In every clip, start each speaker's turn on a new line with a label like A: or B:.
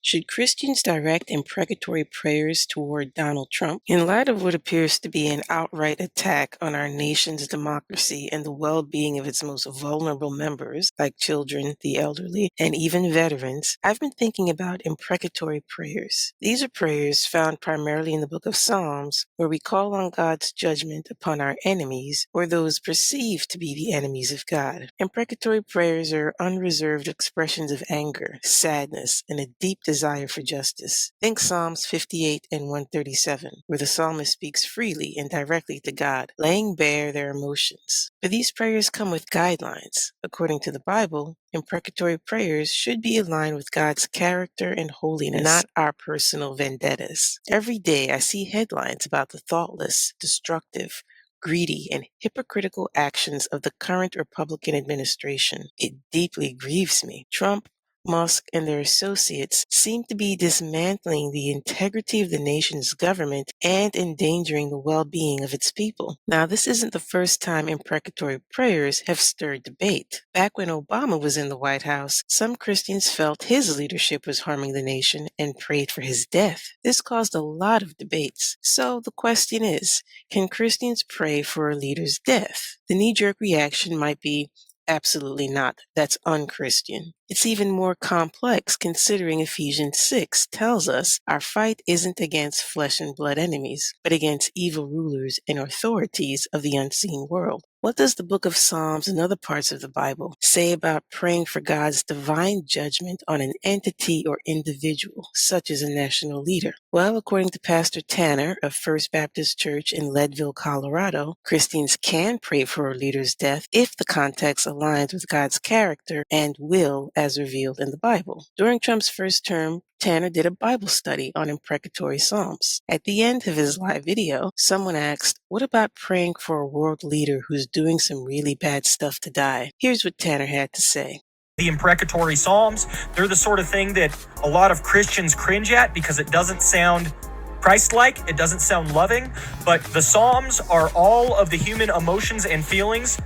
A: Should Christians direct imprecatory prayers toward Donald Trump? In light of what appears to be an outright attack on our nation's democracy and the well-being of its most vulnerable members, like children, the elderly, and even veterans, I've been thinking about imprecatory prayers. These are prayers found primarily in the book of Psalms, where we call on God's judgment upon our enemies or those perceived to be the enemies of God. Imprecatory prayers are unreserved expressions of anger, sadness, and a deep desire for justice. Think Psalms 58 and 137, where the psalmist speaks freely and directly to God, laying bare their emotions. But these prayers come with guidelines. According to the Bible, imprecatory prayers should be aligned with God's character and holiness, not our personal vendettas. Every day I see headlines about the thoughtless, destructive, greedy, and hypocritical actions of the current Republican administration. It deeply grieves me. Trump, Musk, and their associates seem to be dismantling the integrity of the nation's government and endangering the well-being of its people. Now, this isn't the first time imprecatory prayers have stirred debate. Back when Obama was in the White House, some Christians felt his leadership was harming the nation and prayed for his death. This caused a lot of debates. So the question is, can Christians pray for a leader's death? The knee-jerk reaction might be, absolutely not. That's unchristian. It's even more complex considering Ephesians 6 tells us our fight isn't against flesh and blood enemies, but against evil rulers and authorities of the unseen world. What does the book of Psalms and other parts of the Bible say about praying for God's divine judgment on an entity or individual, such as a national leader? Well, according to Pastor Tanner of First Baptist Church in Leadville, Colorado, Christians can pray for a leader's death if the context aligns with God's character and will as revealed in the Bible. During Trump's first term, Tanner did a Bible study on imprecatory psalms. At the end of his live video, someone asked, what about praying for a world leader who's doing some really bad stuff to die? Here's what Tanner had to say.
B: The imprecatory psalms, they're the sort of thing that a lot of Christians cringe at because it doesn't sound Christ-like, it doesn't sound loving, but the psalms are all of the human emotions and feelings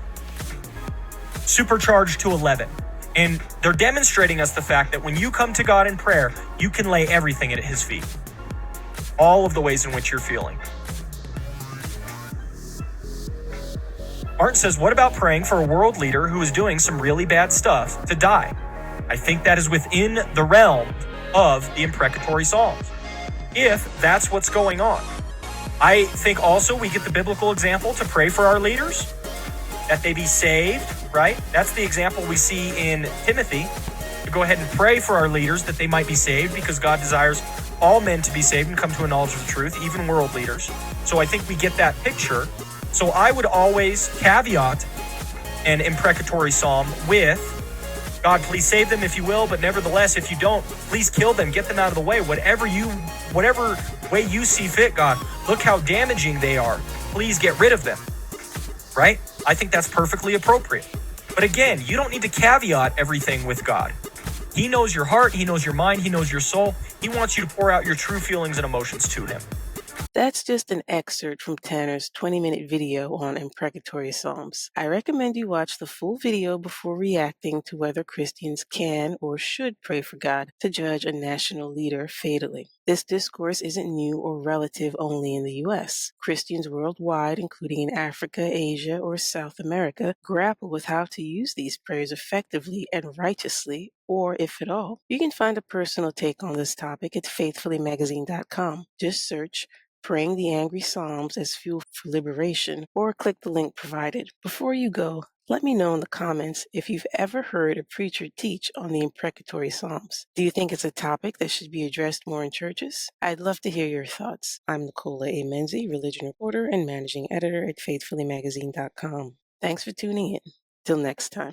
B: supercharged to 11. And they're demonstrating us the fact that when you come to God in prayer, you can lay everything at his feet. All of the ways in which you're feeling. Martin says, what about praying for a world leader who is doing some really bad stuff to die? I think that is within the realm of the imprecatory psalms, if that's what's going on. I think also we get the biblical example to pray for our leaders, that they be saved, right? That's the example we see in Timothy, to go ahead and pray for our leaders that they might be saved, because God desires all men to be saved and come to a knowledge of the truth, even world leaders. So I think we get that picture. So I would always caveat an imprecatory psalm with, God, please save them if you will, but nevertheless, if you don't, please kill them, get them out of the way. Whatever way you see fit, God, look how damaging they are. Please get rid of them, right? I think that's perfectly appropriate. But again, you don't need to caveat everything with God. He knows your heart, he knows your mind, he knows your soul. He wants you to pour out your true feelings and emotions to him.
A: That's just an excerpt from Tanner's 20-minute video on imprecatory psalms. I recommend you watch the full video before reacting to whether Christians can or should pray for God to judge a national leader fatally. This discourse isn't new or relative only in the U.S. Christians worldwide, including in Africa, Asia, or South America, grapple with how to use these prayers effectively and righteously, or if at all. You can find a personal take on this topic at faithfullymagazine.com. Just search Praying the Angry Psalms as Fuel for Liberation, or click the link provided. Before you go, let me know in the comments if you've ever heard a preacher teach on the imprecatory psalms. Do you think it's a topic that should be addressed more in churches? I'd love to hear your thoughts. I'm Nicola religion reporter and managing editor at faithfullymagazine.com. Thanks for tuning in. Till next time.